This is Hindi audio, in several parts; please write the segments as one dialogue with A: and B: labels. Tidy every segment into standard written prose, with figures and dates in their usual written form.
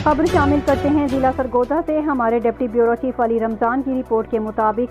A: खबर शामिल करते हैं जिला सरगोधा से। हमारे deputy bureau chief Ali Ramzan की रिपोर्ट के मुताबिक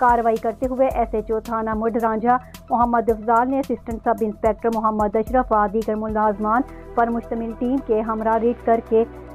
A: कार्रवाई करते हुए SHO थाना मुड रांझा मोहम्मद अफजाल ने assistant sub inspector Mohammad Ashraf व दीगर मुलाजमान पर मुश्तमिल टीम के हमरा रेड करके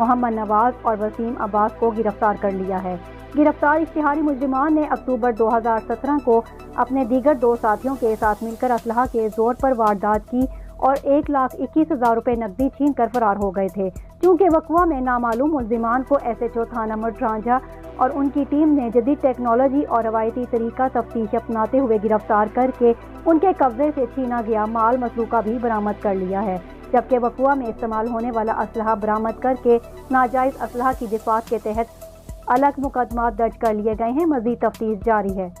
A: मोहम्मद नवाज और वसीम अब्बास को गिरफ्तार कर लिया है। गिरफ्तार इश्तिहारी मुजरिमान ने अक्टूबर 2017 को अपने दीगर 2 साथियों के साथ मिलकर असलहा के जोर पर वारदात की और 1,21,000 रुपये नकदी छीन कर फरार हो गए थे। चूँकि वकवा में नामालूम मुलजिमान को SHO थाना मुड रांझा और उनकी टीम ने जदीद टेक्नोलॉजी और रवायती तरीका तफ्तीश अपनाते हुए गिरफ्तार करके उनके कब्जे से छीना गया माल मसरूका भी बरामद कर लिया है, जबकि वकवा में इस्तेमाल होने वाला असलहा बरामद करके नाजायज़ असलहा की दिफात के तहत अलग मुकदमा दर्ज कर लिए गए हैं। मज़ीद तफ्तीश जारी है।